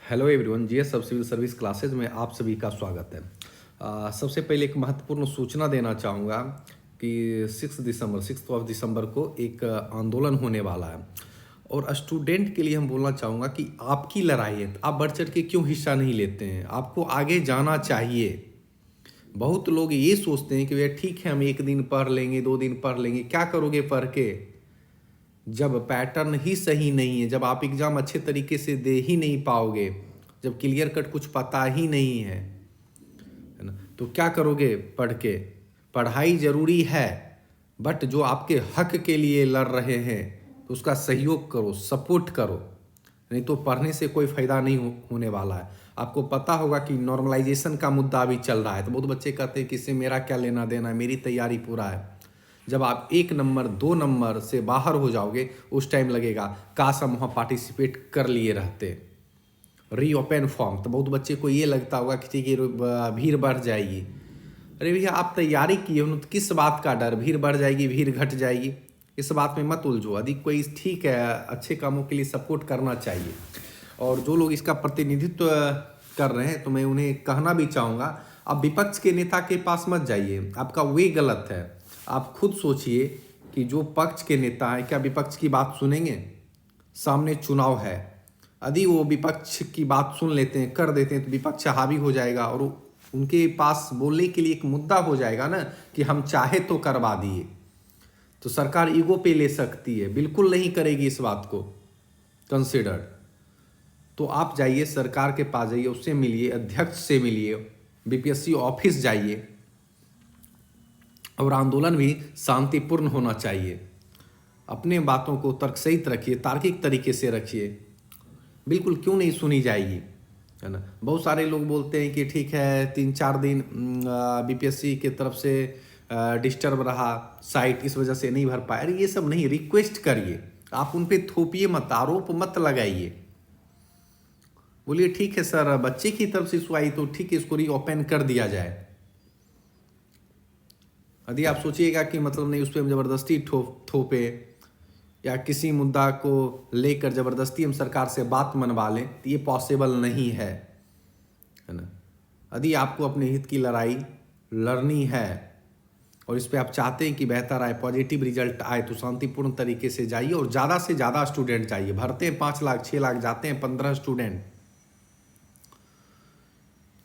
Hello everyone, GS सब civil service classes में आप सभी का स्वागत है। सबसे पहले एक महत्वपूर्ण सूचना देना चाहूँगा कि 6 ऑफ दिसंबर को एक आंदोलन होने वाला है और स्टूडेंट के लिए हम बोलना चाहूँगा कि आपकी लड़ाई है, आप बढ़ चढ़ के क्यों हिस्सा नहीं लेते हैं। आपको आगे जाना चाहिए। बहुत लोग ये सोचते हैं कि भैया ठीक है, हम एक दिन पढ़ लेंगे, 2 दिन पढ़ लेंगे। क्या करोगे पढ़ के जब पैटर्न ही सही नहीं है, जब आप एग्ज़ाम अच्छे तरीके से दे ही नहीं पाओगे, जब क्लियर कट कुछ पता ही नहीं है ना, तो क्या करोगे पढ़ के। पढ़ाई ज़रूरी है, बट जो आपके हक के लिए लड़ रहे हैं तो उसका सहयोग करो, सपोर्ट करो। नहीं तो पढ़ने से कोई फ़ायदा नहीं होने वाला है। आपको पता होगा कि नॉर्मलाइजेशन का मुद्दा अभी चल रहा है, तो बहुत बच्चे कहते हैं कि इससे मेरा क्या लेना देना है, मेरी तैयारी पूरा है। जब आप 1 नंबर 2 नंबर से बाहर हो जाओगे उस टाइम लगेगा काश हम वहाँ पार्टिसिपेट कर लिए रहते। रीओपन फॉर्म तो बहुत बच्चे को ये लगता होगा कि ठीक है भीड़ बढ़ जाएगी। अरे भैया, आप तैयारी किए हो तो किस बात का डर, भीड़ बढ़ जाएगी भीड़ घट जाएगी, इस बात में मत उलझो। यदि कोई ठीक है, अच्छे कामों के लिए सपोर्ट करना चाहिए। और जो लोग इसका प्रतिनिधित्व कर रहे हैं तो मैं उन्हें कहना भी चाहूँगा, आप विपक्ष के नेता के पास मत जाइए, आपका वे गलत है। आप खुद सोचिए कि जो पक्ष के नेता हैं क्या विपक्ष की बात सुनेंगे। सामने चुनाव है, यदि वो विपक्ष की बात सुन लेते हैं, कर देते हैं, तो विपक्ष हावी हो जाएगा और उनके पास बोलने के लिए एक मुद्दा हो जाएगा ना कि हम चाहे तो करवा दिए। तो सरकार ईगो पे ले सकती है, बिल्कुल नहीं करेगी इस बात को कंसिडर। तो आप जाइए, सरकार के पास जाइए, उससे मिलिए, अध्यक्ष से मिलिए, बीपीएससी ऑफिस जाइए। और आंदोलन भी शांतिपूर्ण होना चाहिए। अपने बातों को तर्क सहित रखिए, तार्किक तरीके से रखिए। बिल्कुल क्यों नहीं सुनी जाएगी, है ना। बहुत सारे लोग बोलते हैं कि ठीक है 3-4 दिन बीपीएससी के तरफ से डिस्टर्ब रहा साइट, इस वजह से नहीं भर पाए। अरे ये सब नहीं, रिक्वेस्ट करिए, आप उन पे थोपिए मत, आरोप मत लगाइए। बोलिए ठीक है सर, बच्चे की तरफ से इशू आई तो ठीक है, इसको रीओपन कर दिया जाए। यदि आप सोचिएगा कि मतलब नहीं, उस पर हम ज़बरदस्ती थोपे या किसी मुद्दा को लेकर ज़बरदस्ती हम सरकार से बात मनवा लें, तो ये पॉसिबल नहीं है ना। यदि आपको अपने हित की लड़ाई लड़नी है और इस पर आप चाहते हैं कि बेहतर आए, पॉजिटिव रिजल्ट आए, तो शांतिपूर्ण तरीके से जाइए और ज़्यादा से ज़्यादा स्टूडेंट चाहिए। भरते हैं 5 लाख 6 लाख, जाते हैं 15 स्टूडेंट।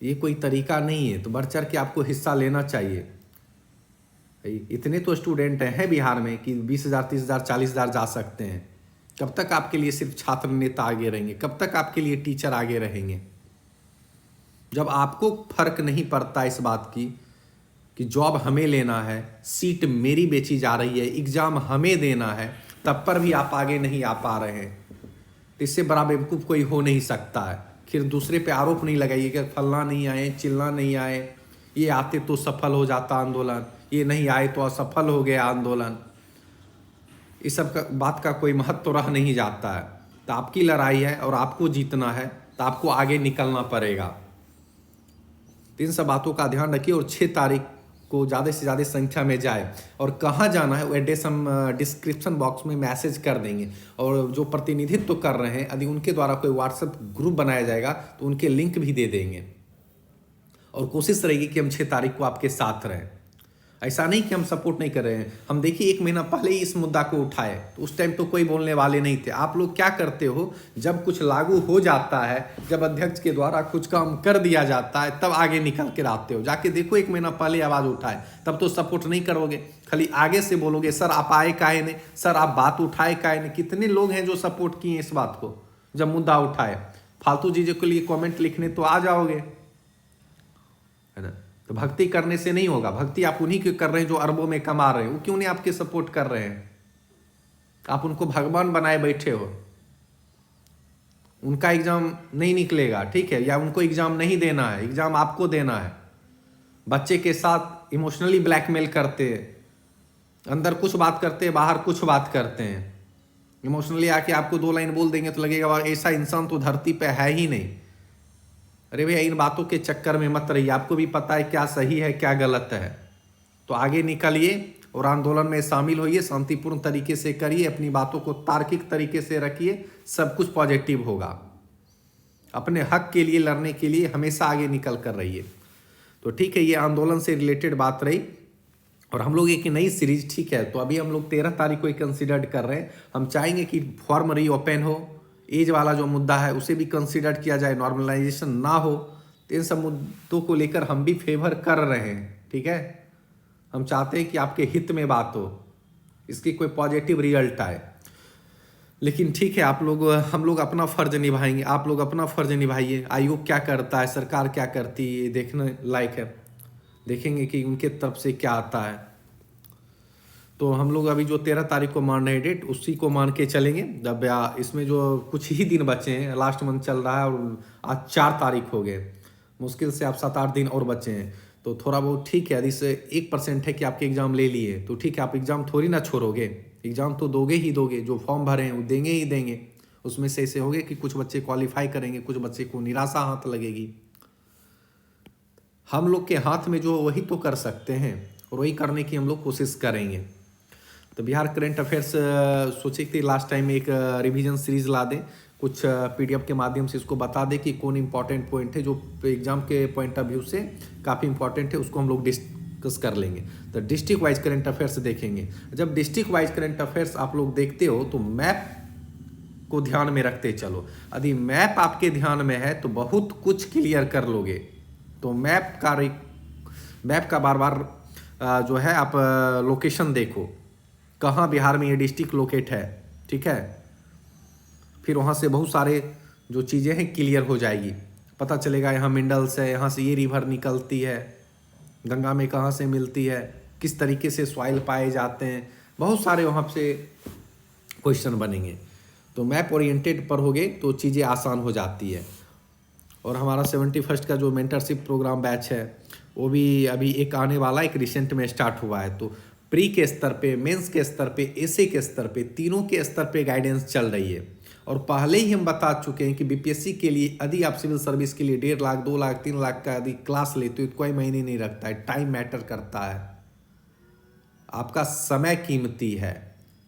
ये कोई तरीका नहीं है। तो बढ़ चढ़ के आपको हिस्सा लेना चाहिए। इतने तो स्टूडेंट हैं बिहार में कि 20,000 30,000 40,000 जा सकते हैं। कब तक आपके लिए सिर्फ छात्र नेता आगे रहेंगे, कब तक आपके लिए टीचर आगे रहेंगे। जब आपको फर्क नहीं पड़ता इस बात की कि जॉब हमें लेना है, सीट मेरी बेची जा रही है, एग्जाम हमें देना है, तब पर भी आप आगे नहीं आ पा रहे हैं, तो इससे बड़ा बेवकूफ़ कोई हो नहीं सकता है। फिर दूसरे पे आरोप नहीं लगाइए कि फलना नहीं आए, चिल्ला नहीं आए, ये आते तो सफल हो जाता आंदोलन, ये नहीं आए तो असफल हो गया आंदोलन। इस सब का बात का कोई महत्व रह नहीं जाता है। तो आपकी लड़ाई है और आपको जीतना है, तो आपको आगे निकलना पड़ेगा। तो इन सब बातों का ध्यान रखिए और 6 तारीख को ज़्यादा से ज़्यादा संख्या में जाए। और कहाँ जाना है वो एड्रेस हम डिस्क्रिप्शन बॉक्स में मैसेज कर देंगे। और जो प्रतिनिधित्व कर रहे हैं, यदि उनके द्वारा कोई व्हाट्सएप ग्रुप बनाया जाएगा तो उनके लिंक भी दे देंगे। और कोशिश रहेगी कि हम 6 तारीख को आपके साथ रहें। ऐसा नहीं कि हम सपोर्ट नहीं कर रहे हैं। हम देखिए 1 महीना पहले ही इस मुद्दा को उठाए, तो उस टाइम तो कोई बोलने वाले नहीं थे। आप लोग क्या करते हो, जब कुछ लागू हो जाता है, जब अध्यक्ष के द्वारा कुछ काम कर दिया जाता है, तब आगे निकल कर आते हो। जाके देखो 1 महीना पहले आवाज़ उठाए, तब तो सपोर्ट नहीं करोगे, खाली आगे से बोलोगे सर आप आए काहे नहीं, सर आप बात उठाए काहे नहीं। कितने लोग हैं जो सपोर्ट किए इस बात को, जब मुद्दा उठाए। फालतू चीज़ों के लिए कॉमेंट लिखने तो आ जाओगे, है ना। तो भक्ति करने से नहीं होगा। भक्ति आप उन्हीं के कर रहे हैं जो अरबों में कमा रहे हैं। वो क्यों नहीं आपके सपोर्ट कर रहे हैं। आप उनको भगवान बनाए बैठे हो। उनका एग्जाम नहीं निकलेगा, ठीक है, या उनको एग्जाम नहीं देना है, एग्जाम आपको देना है। बच्चे के साथ इमोशनली ब्लैकमेल करते हैं, अंदर कुछ बात करते हैं, बाहर कुछ बात करते हैं। इमोशनली आके आपको 2 लाइन बोल देंगे तो लगेगा ऐसा इंसान तो धरती पे है ही नहीं। अरे भैया, इन बातों के चक्कर में मत रहिए। आपको भी पता है क्या सही है क्या गलत है। तो आगे निकलिए और आंदोलन में शामिल होइए, शांतिपूर्ण तरीके से करिए, अपनी बातों को तार्किक तरीके से रखिए, सब कुछ पॉजिटिव होगा। अपने हक के लिए लड़ने के लिए हमेशा आगे निकल कर रहिए। तो ठीक है, ये आंदोलन से रिलेटेड बात रही। और हम लोग एक नई सीरीज, ठीक है, तो अभी हम लोग 13 तारीख को कंसिडर कर रहे हैं। हम चाहेंगे कि फॉर्म रीओपन हो, एज वाला जो मुद्दा है उसे भी कंसिडर किया जाए, नॉर्मलाइजेशन ना हो। तो इन सब मुद्दों को लेकर हम भी फेवर कर रहे हैं, ठीक है। हम चाहते हैं कि आपके हित में बात हो, इसकी कोई पॉजिटिव रिजल्ट आए। लेकिन ठीक है, हम लोग अपना फर्ज निभाएंगे, आप लोग अपना फर्ज निभाइए। आयोग क्या करता है, सरकार क्या करती है, ये देखने लायक है। देखेंगे कि उनके तरफ से क्या आता है। तो हम लोग अभी जो 13 तारीख को मान रहे हैं डेट, उसी को मान के चलेंगे। जब इसमें जो कुछ ही दिन बचे हैं, लास्ट मंथ चल रहा है और आज 4 तारीख हो गए, मुश्किल से आप 7-8 दिन और बचे हैं। तो थोड़ा बहुत ठीक है, यदि से 1% है कि आपके एग्ज़ाम ले लिए, तो ठीक है, आप एग्ज़ाम थोड़ी ना छोड़ोगे, एग्ज़ाम तो दोगे ही दोगे। जो फॉर्म भरे हैं वो देंगे ही देंगे। उसमें से ऐसे होगे कि कुछ बच्चे क्वालिफाई करेंगे, कुछ बच्चे को निराशा हाथ लगेगी। हम लोग के हाथ में जो वही तो कर सकते हैं, और वही करने की हम लोग कोशिश करेंगे। तो बिहार करंट अफेयर्स सोचे कि लास्ट टाइम एक रिवीजन सीरीज ला दें, कुछ पीडीएफ के माध्यम से इसको बता दें कि कौन इंपॉर्टेंट पॉइंट है जो एग्जाम के पॉइंट ऑफ व्यू से काफ़ी इंपॉर्टेंट है, उसको हम लोग डिस्कस कर लेंगे। तो डिस्ट्रिक्ट वाइज करंट अफेयर्स देखेंगे। जब डिस्ट्रिक्ट वाइज करंट अफेयर्स आप लोग देखते हो तो मैप को ध्यान में रखते चलो। यदि मैप आपके ध्यान में है तो बहुत कुछ क्लियर कर लोगे। तो मैप का बार बार जो है आप लोकेशन देखो, कहाँ बिहार में ये डिस्ट्रिक्ट लोकेट है, ठीक है। फिर वहाँ से बहुत सारे जो चीज़ें हैं क्लियर हो जाएगी, पता चलेगा यहाँ मिनरल्स है, यहाँ से ये रिवर निकलती है, गंगा में कहाँ से मिलती है, किस तरीके से सॉइल पाए जाते हैं, बहुत सारे वहाँ से क्वेश्चन बनेंगे। तो मैप ओरिएंटेड पर होगे तो चीज़ें आसान हो जाती है। और हमारा 71st का जो मेंटरशिप प्रोग्राम बैच है वो भी अभी एक आने वाला, एक रिसेंट में स्टार्ट हुआ है। तो प्री के स्तर पे, मेंस के स्तर पे, एसए के स्तर पे, तीनों के स्तर पे गाइडेंस चल रही है। और पहले ही हम बता चुके हैं कि बीपीएससी के लिए यदि आप सिविल सर्विस के लिए 1.5 लाख, 2 लाख, 3 लाख का यदि क्लास लेते हो तो कोई मायने नहीं रखता है, टाइम मैटर करता है, आपका समय कीमती है,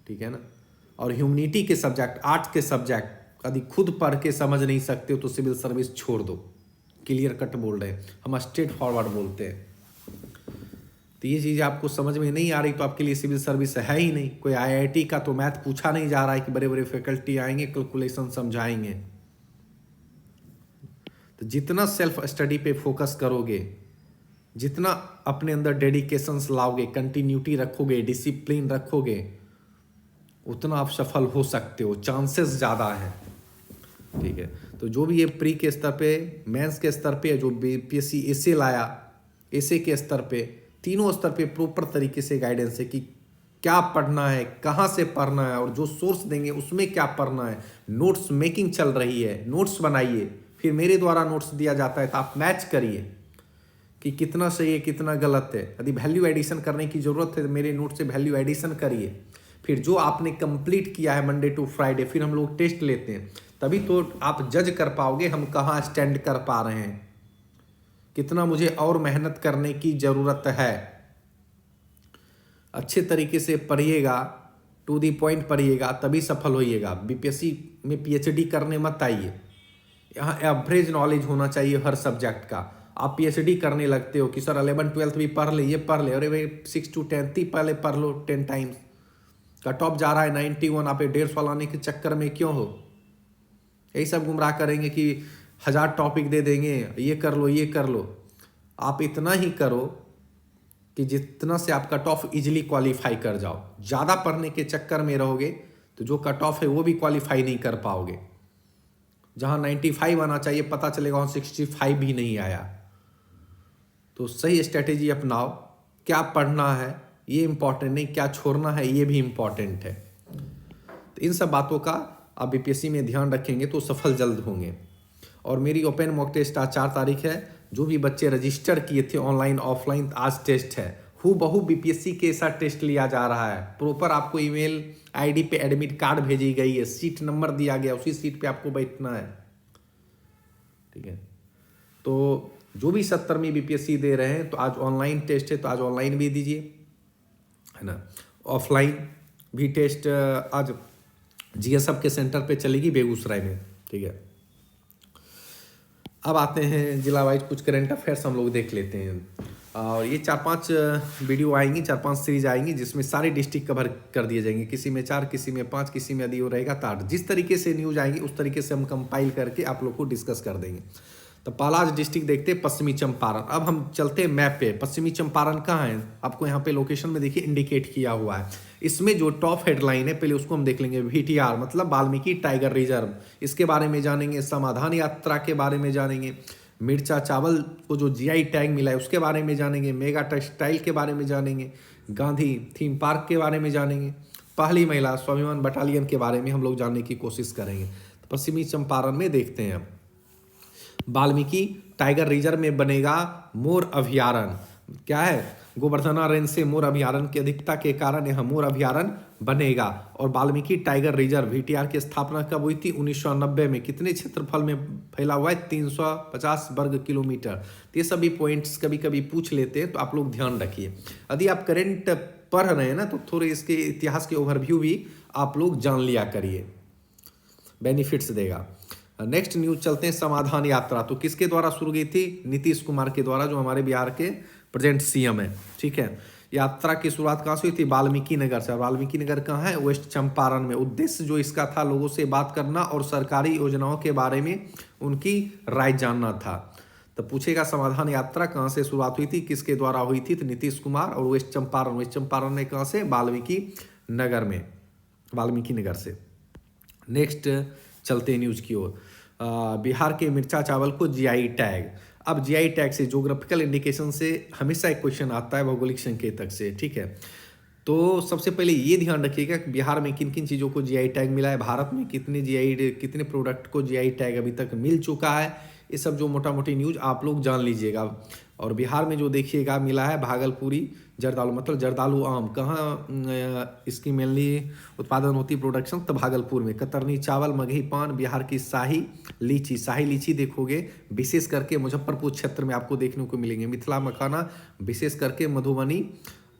ठीक है ना। और ह्यूमनिटी के सब्जेक्ट, आर्ट्स के सब्जेक्ट यदि खुद पढ़ के समझ नहीं सकते हो तो सिविल सर्विस छोड़ दो। क्लियर कट बोल रहे हैं, हम स्ट्रेट फॉरवर्ड बोलते हैं। तो ये चीज़ आपको समझ में नहीं आ रही तो आपके लिए सिविल सर्विस है ही नहीं। कोई आईआईटी का तो मैथ पूछा नहीं जा रहा है कि बड़े बड़े फैकल्टी आएंगे कैलकुलेशन समझाएंगे। तो जितना सेल्फ स्टडी पे फोकस करोगे, जितना अपने अंदर डेडिकेशंस लाओगे, कंटिन्यूटी रखोगे, डिसिप्लिन रखोगे, उतना आप सफल हो सकते हो, चांसेस ज़्यादा हैं, ठीक है। तो जो भी ये प्री के स्तर पे, मेंस के स्तर पे, जो बीपीएससी एसए लाया, एसए के स्तर पे, तीनों स्तर पे प्रॉपर तरीके से गाइडेंस है कि क्या पढ़ना है, कहाँ से पढ़ना है, और जो सोर्स देंगे उसमें क्या पढ़ना है। नोट्स मेकिंग चल रही है, नोट्स बनाइए, फिर मेरे द्वारा नोट्स दिया जाता है तो आप मैच करिए कि कितना सही है कितना गलत है। यदि वैल्यू एडिशन करने की ज़रूरत है तो मेरे नोट से वैल्यू एडिशन करिए। फिर जो आपने कंप्लीट किया है मंडे टू फ्राइडे, फिर हम लोग टेस्ट लेते हैं, तभी तो आप जज कर पाओगे हम कहाँ स्टैंड कर पा रहे हैं, कितना मुझे और मेहनत करने की ज़रूरत है। अच्छे तरीके से पढ़िएगा, टू दी पॉइंट पढ़िएगा, तभी सफल होइएगा। बीपीएससी में पीएचडी करने मत आइए, यहाँ एवरेज नॉलेज होना चाहिए हर सब्जेक्ट का। आप पीएचडी करने लगते हो कि सर 11th 12th भी पढ़ ले, ये पढ़ ले, अरे भाई 6 to 10th ही पहले पढ़ लो 10 टाइम्स। कट ऑफ जा रहा है 91, आप 150 लाने के चक्कर में क्यों हो। यही सब गुमराह करेंगे कि 1000 टॉपिक दे देंगे, ये कर लो ये कर लो। आप इतना ही करो कि जितना से आप कट ऑफ इजिली क्वालिफाई कर जाओ। ज़्यादा पढ़ने के चक्कर में रहोगे तो जो कट ऑफ है वो भी क्वालिफाई नहीं कर पाओगे। जहाँ 95 आना चाहिए पता चलेगा वहाँ 65 भी नहीं आया। तो सही स्ट्रेटेजी अपनाओ, क्या पढ़ना है ये इम्पॉर्टेंट नहीं, क्या छोड़ना है ये भी इम्पॉर्टेंट है। तो इन सब बातों का आप बीपीएससी में ध्यान रखेंगे तो सफल जल्द होंगे। और मेरी ओपन मॉक टेस्ट आज 4 तारीख है। जो भी बच्चे रजिस्टर किए थे ऑनलाइन ऑफलाइन, आज टेस्ट है। हूबहू बीपीएससी के साथ टेस्ट लिया जा रहा है। प्रॉपर आपको ईमेल आईडी पे एडमिट कार्ड भेजी गई है, सीट नंबर दिया गया, उसी सीट पे आपको बैठना है, ठीक है। तो जो भी 70वीं बीपीएससी दे रहे हैं तो आज ऑनलाइन टेस्ट है, तो आज ऑनलाइन भी दीजिए, है ना। ऑफलाइन भी टेस्ट आज जीएसएफ के सेंटर पे चलेगी बेगूसराय में, ठीक है। अब आते हैं जिला वाइज कुछ करंट अफेयर्स हम लोग देख लेते हैं। और ये 4-5 वीडियो आएंगी, 4-5 सीरीज आएंगी जिसमें सारे डिस्ट्रिक्ट कवर कर दिए जाएंगे, किसी में 4, किसी में 5, किसी में यदि वो रहेगा तो 8। जिस तरीके से न्यूज आएंगी उस तरीके से हम कंपाइल करके आप लोग को डिस्कस कर देंगे। तो पहला आज डिस्ट्रिक्ट देखते हैं पश्चिमी चंपारण। अब हम चलते हैं मैप पे। पश्चिमी चंपारण कहाँ है, आपको यहाँ पे लोकेशन में देखिए इंडिकेट किया हुआ है। इसमें जो टॉप हेडलाइन है पहले उसको हम देख लेंगे। VTR मतलब वाल्मीकि टाइगर रिजर्व, इसके बारे में जानेंगे। समाधान यात्रा के बारे में जानेंगे। मिर्चा चावल को जो GI टैग मिला है उसके बारे में जानेंगे। मेगा टेक्सटाइल के बारे में जानेंगे। गांधी थीम पार्क के बारे में जानेंगे। पहली महिला स्वाभिमान बटालियन के बारे में हम लोग जानने की कोशिश करेंगे। तो पश्चिमी चंपारण में देखते हैं वाल्मीकि टाइगर रिजर्व में बनेगा मोर अभयारण्य। क्या है, गोवर्धना रेंज से मोर अभयारण्य की अधिकता के कारण यह मोर अभयारण्य बनेगा। और वाल्मीकि टाइगर रिजर्व VTR की स्थापना कब हुई थी, 1990 में। कितने क्षेत्रफल में फैला हुआ है, 350 वर्ग किलोमीटर। तो ये सभी पॉइंट्स कभी कभी पूछ लेते हैं तो आप लोग ध्यान रखिए। यदि आप करंट पढ़ रहे हैं ना तो थोड़े इसके इतिहास के ओवरव्यू भी आप लोग जान लिया करिए, बेनिफिट्स देगा। नेक्स्ट न्यूज चलते हैं समाधान यात्रा। तो किसके द्वारा शुरू की थी, नीतीश कुमार के द्वारा, जो हमारे बिहार के प्रेजेंट CM है। ठीक है, यात्रा की शुरुआत कहाँ से हुई थी, वाल्मीकि नगर से। वाल्मीकि नगर कहाँ है, वेस्ट चंपारण में। उद्देश्य जो इसका था लोगों से बात करना और सरकारी योजनाओं के बारे में उनकी राय जानना था। तो पूछेगा समाधान यात्रा कहाँ से शुरुआत हुई थी, किसके द्वारा हुई थी, तो नीतीश कुमार। और वेस्ट चंपारण में कहाँ से, वाल्मीकि नगर में, वाल्मीकि नगर से। नेक्स्ट चलते हैं न्यूज की ओर। बिहार के मिर्चा चावल को GI टैग। अब GI टैग से ज्योग्राफिकल इंडिकेशन से हमेशा एक क्वेश्चन आता है, भौगोलिक संकेतक से। ठीक है, तो सबसे पहले ये ध्यान रखिएगा कि बिहार में किन किन चीज़ों को GI टैग मिला है, भारत में कितने प्रोडक्ट को GI टैग अभी तक मिल चुका है। ये सब जो मोटा मोटी न्यूज आप लोग जान लीजिएगा। और बिहार में जो देखिएगा मिला है भागलपुरी जर्दालू, मतलब जर्दालू आम। कहाँ इसकी मेनली उत्पादन होती है, प्रोडक्शन, तो भागलपुर में। कतरनी चावल, मगही पान, बिहार की शाही लीची देखोगे विशेष करके मुजफ्फरपुर क्षेत्र में आपको देखने को मिलेंगे। मिथिला मखाना विशेष करके मधुबनी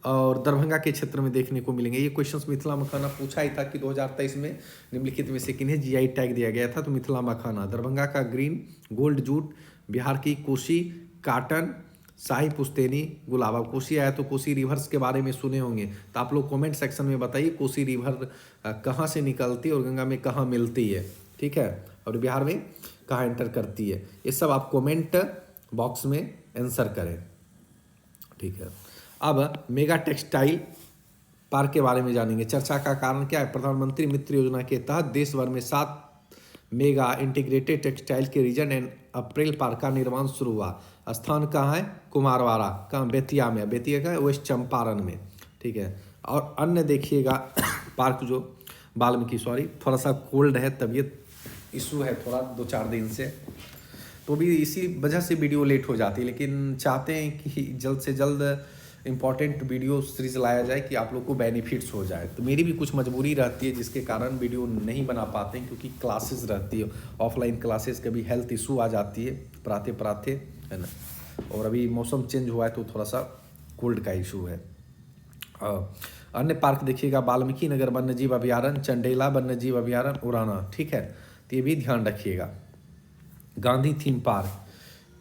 और दरभंगा के क्षेत्र में देखने को मिलेंगे। ये क्वेश्चंस मिथिला मखाना पूछा ही था कि 2023 में निम्नलिखित में से किन्हें GI टैग दिया गया था, तो मिथिला मखाना। दरभंगा का ग्रीन गोल्ड जूट, बिहार की कोसी काटन, शाही पुश्तैनी गुलाब। कोसी आया तो कोसी रिवर्स के बारे में सुने होंगे, तो आप लोग कमेंट सेक्शन में बताइए कोसी रिवर कहाँ से निकलती है और गंगा में कहाँ मिलती है। ठीक है, और बिहार में कहाँ एंटर करती है, ये सब आप कमेंट बॉक्स में आंसर करें। ठीक है, अब मेगा टेक्सटाइल पार्क के बारे में जानेंगे। चर्चा का कारण क्या है, प्रधानमंत्री मित्र योजना के तहत देश भर में 7 मेगा इंटीग्रेटेड टेक्सटाइल के रीजन एंड अप्रैल पार्क का निर्माण शुरू हुआ। स्थान कहाँ है, कुमारवाड़ा, कहाँ, बेतिया में। बेतिया का वेस्ट चंपारण में। ठीक है, और अन्य देखिएगा पार्क जो वाल्मीकि, थोड़ा सा कोल्ड है, तबीयत इशू है थोड़ा 2-4 दिन से, तो भी इसी वजह से वीडियो लेट हो जाती है। लेकिन चाहते हैं कि जल्द से जल्द इंपॉर्टेंट वीडियो सीरीज लाया जाए कि आप लोग को बेनिफिट्स हो जाए। तो मेरी भी कुछ मजबूरी रहती है जिसके कारण वीडियो नहीं बना पाते हैं, क्योंकि क्लासेस रहती है, ऑफलाइन क्लासेस, कभी हेल्थ इशू आ जाती है पढ़ाते है ना। और अभी मौसम चेंज हुआ है तो थोड़ा सा कोल्ड का इशू है। अन्य पार्क देखिएगा, वाल्मीकि नगर वन्य जीव अभयारण्य, चंडेला वन्य जीव अभयारण्य, उड़ाना। ठीक है, तो ये भी ध्यान रखिएगा। गांधी थीम पार्क,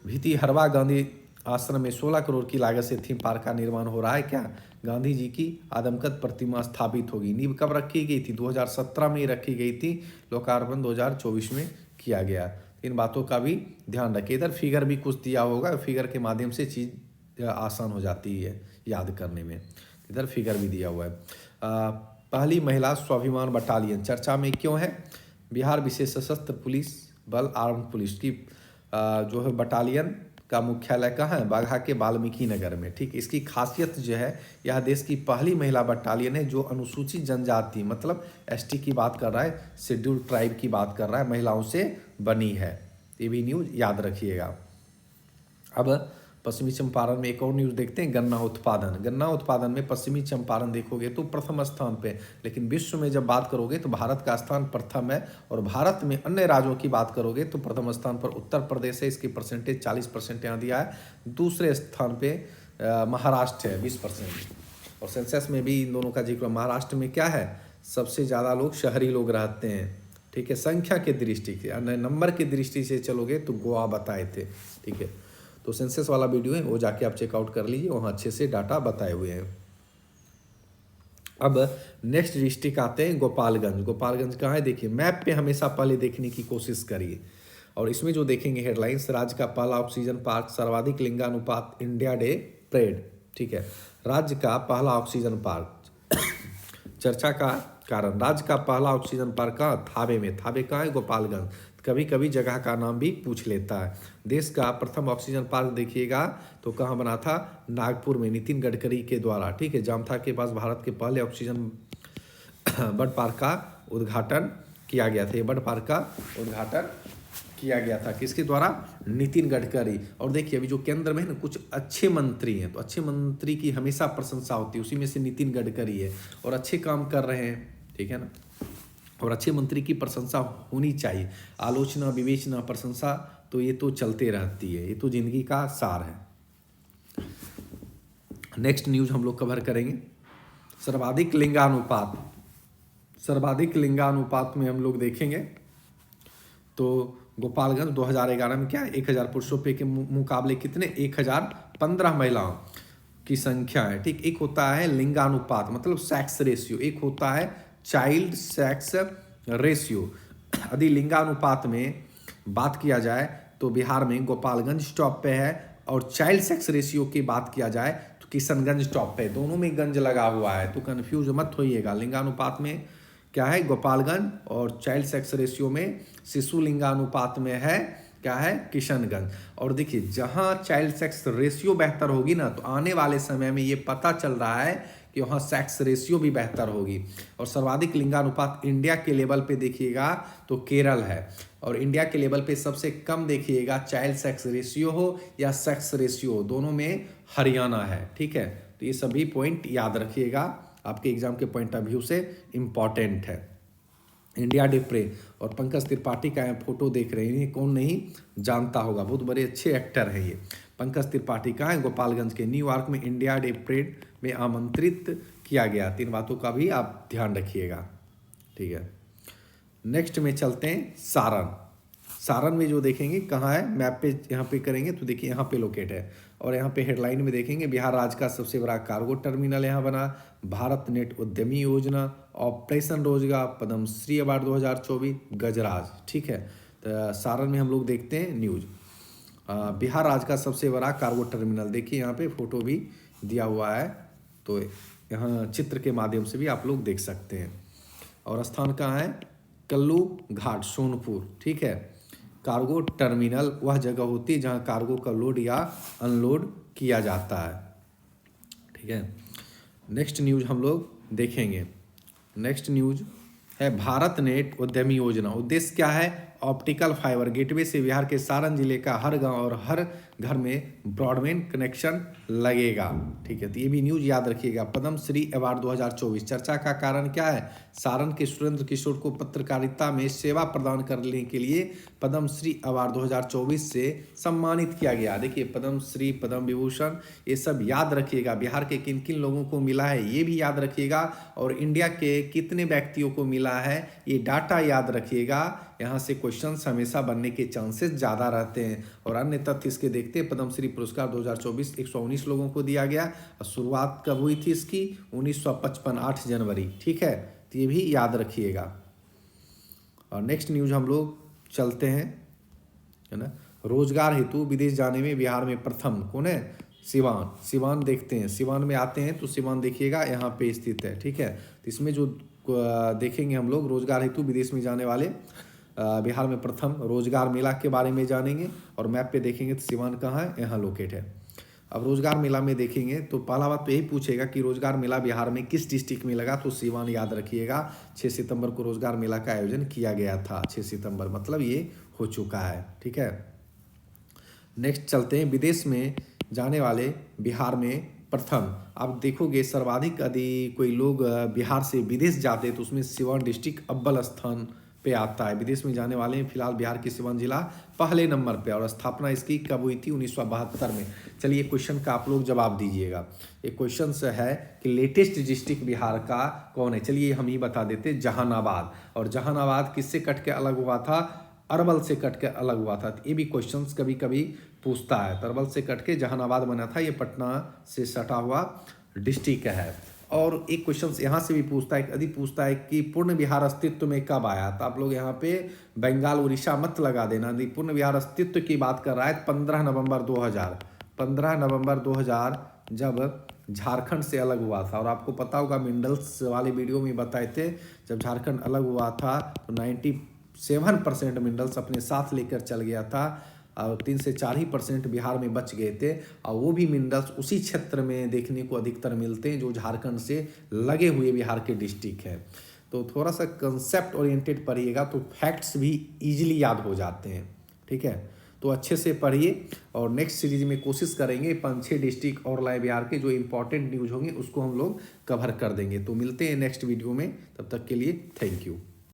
भीति हरवा गांधी आश्रम में 16 करोड़ की लागत से थीम पार्क का निर्माण हो रहा है। क्या, गांधी जी की आदमकद प्रतिमा स्थापित होगी। नींव कब रखी गई थी, 2017 में ही रखी गई थी, लोकार्पण 2024 में किया गया। इन बातों का भी ध्यान रखिए। इधर फिगर भी कुछ दिया होगा, फिगर के माध्यम से चीज़ आसान हो जाती है याद करने में। इधर फिगर भी दिया हुआ है। पहली महिला स्वाभिमान बटालियन चर्चा में क्यों है, बिहार विशेष सशस्त्र पुलिस बल आर्म पुलिस की जो है बटालियन का मुख्यालय कहाँ है, बाघा के वाल्मीकि नगर में। ठीक, इसकी खासियत जो है, यह देश की पहली महिला बटालियन है जो अनुसूचित जनजाति मतलब ST की बात कर रहा है, शेड्यूल्ड ट्राइब की बात कर रहा है, महिलाओं से बनी है। ये भी न्यूज याद रखिएगा। अब पश्चिमी चंपारण में एक और न्यूज़ देखते हैं, गन्ना उत्पादन। गन्ना उत्पादन में पश्चिमी चंपारण देखोगे तो प्रथम स्थान पे, लेकिन विश्व में जब बात करोगे तो भारत का स्थान प्रथम है। और भारत में अन्य राज्यों की बात करोगे तो प्रथम स्थान पर उत्तर प्रदेश है, इसकी परसेंटेज 40% यहाँ दिया है। दूसरे स्थान पे महाराष्ट्र है 20%। और सेंसस में भी इन दोनों का जिक्र, महाराष्ट्र में क्या है, सबसे ज़्यादा लोग शहरी लोग रहते हैं, ठीक है। संख्या के दृष्टि से, नंबर की दृष्टि से चलोगे तो गोवा बताए थे, ठीक है। तो सेंसस वाला वीडियो है वो जाके आप चेकआउट कर लीजिए, वहाँ अच्छे से डाटा बताए हुए हैं। अब नेक्स्ट डिस्ट्रिक्ट आते हैं गोपालगंज। गोपालगंज कहाँ है देखिए, मैप पे हमेशा पहले देखने की कोशिश करिए। और इसमें जो देखेंगे हेडलाइंस, राज्य का पहला ऑक्सीजन पार्क, सर्वाधिक लिंगानुपात, इंडिया डे परेड, ठीक है। राज्य का पहला ऑक्सीजन पार्क, चर्चा का कारण, राज्य का पहला ऑक्सीजन पार्क कहाँ, थावे में। थावे कहाँ है, गोपालगंज। कभी कभी जगह का नाम भी पूछ लेता है। देश का प्रथम ऑक्सीजन पार्क देखिएगा तो कहाँ बना था, नागपुर में, नितिन गडकरी के द्वारा, ठीक है। जामथा के पास भारत के पहले ऑक्सीजन बर्ड पार्क का उद्घाटन किया गया था। ये बर्ड पार्क का उद्घाटन किया गया था किसके द्वारा, नितिन गडकरी। और देखिए अभी जो केंद्र में है ना कुछ अच्छे मंत्री हैं, तो अच्छे मंत्री की हमेशा प्रशंसा होती है, उसी में से नितिन गडकरी है और अच्छे काम कर रहे हैं, ठीक है ना। और अच्छे मंत्री की प्रशंसा होनी चाहिए, आलोचना विवेचना प्रशंसा तो ये तो चलते रहती है, ये तो जिंदगी का सार है। नेक्स्ट न्यूज हम लोग कवर करेंगे सर्वाधिक लिंगानुपात। सर्वाधिक लिंगानुपात में हम लोग देखेंगे तो गोपालगंज 2011 में क्या है, 1000 पुरुषों पे के मुकाबले कितने, 1015 महिलाओं की संख्या है, ठीक। एक होता है लिंगानुपात मतलब सेक्स रेशियो, एक होता है चाइल्ड सेक्स रेशियो। यदि लिंगानुपात में बात किया जाए तो बिहार में गोपालगंज टॉप पे है, और चाइल्ड सेक्स रेशियो की बात किया जाए तो किशनगंज टॉप पे है। दोनों में गंज लगा हुआ है तो कंफ्यूज मत होइएगा। लिंगानुपात में क्या है गोपालगंज, और चाइल्ड सेक्स रेशियो में शिशु लिंगानुपात में है क्या है, किशनगंज। और देखिए जहाँ चाइल्ड सेक्स रेशियो बेहतर होगी ना तो आने वाले समय में ये पता चल रहा है कि वहाँ सेक्स रेशियो भी बेहतर होगी। और सर्वाधिक लिंगानुपात इंडिया के लेवल पे देखिएगा तो केरल है, और इंडिया के लेवल पे सबसे कम देखिएगा चाइल्ड सेक्स रेशियो हो या सेक्स रेशियो हो, दोनों में हरियाणा है, ठीक है। तो ये सभी पॉइंट याद रखिएगा, आपके एग्जाम के पॉइंट ऑफ व्यू से इम्पॉर्टेंट है। इंडिया डे परेड, और पंकज त्रिपाठी का फोटो देख रहे हैं, कौन नहीं जानता होगा, बहुत बड़े अच्छे एक्टर हैं ये। पंकज त्रिपाठी का है गोपालगंज के, न्यूयॉर्क में इंडिया डे परेड में आमंत्रित किया गया। 3 बातों का भी आप ध्यान रखिएगा, ठीक है। नेक्स्ट में चलते हैं सारण। सारण में जो देखेंगे कहाँ है, मैप पे यहाँ पे करेंगे तो देखिए यहाँ पे लोकेट है, और यहाँ पे हेडलाइन में देखेंगे बिहार राज्य का सबसे बड़ा कार्गो टर्मिनल यहाँ बना, भारत नेट उद्यमी योजना, ऑपरेशन रोजगार, पद्मश्री अवार्ड 2024, गजराज, ठीक है। तो सारण में हम लोग देखते हैं न्यूज, बिहार राज्य का सबसे बड़ा कार्गो टर्मिनल, देखिए यहाँ पे फोटो भी दिया हुआ है, तो यहाँ चित्र के माध्यम से भी आप लोग देख सकते हैं। और स्थान कहाँ है, कल्लू घाट, सोनपुर, ठीक है। कार्गो टर्मिनल वह जगह होती है जहाँ कार्गो का लोड या अनलोड किया जाता है, ठीक है। नेक्स्ट न्यूज हम लोग देखेंगे, नेक्स्ट न्यूज है भारत नेट उद्यमी योजना। उद्देश्य क्या है, ऑप्टिकल फाइबर गेटवे से बिहार के सारण जिले का हर गांव और हर घर में ब्रॉडबैंड कनेक्शन लगेगा, ठीक है। तो ये भी न्यूज याद रखिएगा। पद्मश्री अवार्ड 2024, चर्चा का कारण क्या है, सारण के सुरेंद्र किशोर को पत्रकारिता में सेवा प्रदान करने के लिए पद्मश्री अवार्ड 2024 से सम्मानित किया गया। देखिए पद्मश्री, पद्म विभूषण, ये सब याद रखिएगा। बिहार के किन किन लोगों को मिला है ये भी याद रखिएगा, और इंडिया के कितने व्यक्तियों को मिला है ये डाटा याद रखिएगा। यहाँ से क्वेश्चंस हमेशा बनने के चांसेस ज़्यादा रहते हैं। और अन्य तथ्य इसके देखते हैं, पद्मश्री पुरस्कार 2024 119 लोगों को दिया गया, और शुरुआत कब हुई थी इसकी, 1955, 8 जनवरी, ठीक है। तो ये भी याद रखिएगा। और नेक्स्ट न्यूज हम लोग चलते हैं, है ना, रोजगार हेतु विदेश जाने में बिहार में प्रथम कौन है, सिवान। सिवान देखते हैं, सिवान में आते हैं तो सिवान देखिएगा यहाँ पे स्थित है, ठीक है। तो इसमें जो देखेंगे हम लोग रोजगार हेतु विदेश में जाने वाले बिहार में प्रथम रोजगार मेला के बारे में जानेंगे, और मैप पे देखेंगे तो सिवान कहाँ है, यहाँ लोकेट है। अब रोजगार मेला में देखेंगे तो पहला बात तो यही पूछेगा कि रोजगार मेला बिहार में किस डिस्ट्रिक्ट में लगा, तो सिवान याद रखिएगा। 6 सितंबर को रोजगार मेला का आयोजन किया गया था, 6 सितंबर मतलब ये हो चुका है, ठीक है। नेक्स्ट चलते हैं, विदेश में जाने वाले बिहार में प्रथम। आप देखोगे सर्वाधिक यदि कोई लोग बिहार से विदेश जाते तो उसमें सिवान डिस्ट्रिक्ट अव्वल स्थान पे पे आता है। विदेश में जाने वाले हैं, फिलहाल बिहार की सिवान जिला पहले नंबर पे, और स्थापना इसकी कब हुई थी? 1972 में। चलिए क्वेश्चन का आप लोग जवाब दीजिएगा। एक क्वेश्चन है कि लेटेस्ट डिस्ट्रिक्ट बिहार का कौन है? चलिए हम ही बता देते, जहानाबाद। और जहानाबाद किससे कट के अलग हुआ था? अरवल से कट के अलग हुआ था। ये भी क्वेश्चन कभी कभी पूछता है। अरवल से कट के जहानाबाद बना था, ये पटना से सटा हुआ डिस्ट्रिक्ट है। और एक क्वेश्चन यहाँ से भी पूछता है, यदि पूछता है कि पूर्ण बिहार अस्तित्व में कब आया, तो आप लोग यहाँ पे बंगाल उड़ीसा मत लगा देना। यदि पूर्ण बिहार अस्तित्व की बात कर रहा है 15 नवंबर 2000 जब झारखंड से अलग हुआ था। और आपको पता होगा, मिनरल्स वाले वीडियो में बताए थे, जब झारखंड अलग हुआ था तो 97% मिनरल्स अपने साथ लेकर चल गया था, और 3 से 4 ही % बिहार में बच गए थे। और वो भी मिनरल्स उसी क्षेत्र में देखने को अधिकतर मिलते हैं जो झारखंड से लगे हुए बिहार के डिस्ट्रिक्ट है। तो थोड़ा सा कंसेप्ट ओरिएंटेड पढ़िएगा तो फैक्ट्स भी इजीली याद हो जाते हैं। ठीक है, तो अच्छे से पढ़िए, और नेक्स्ट सीरीज में कोशिश करेंगे 5-6 डिस्ट्रिक्ट और लाए बिहार के, जो इंपॉर्टेंट न्यूज़ होंगे उसको हम लोग कवर कर देंगे। तो मिलते हैं नेक्स्ट वीडियो में, तब तक के लिए थैंक यू।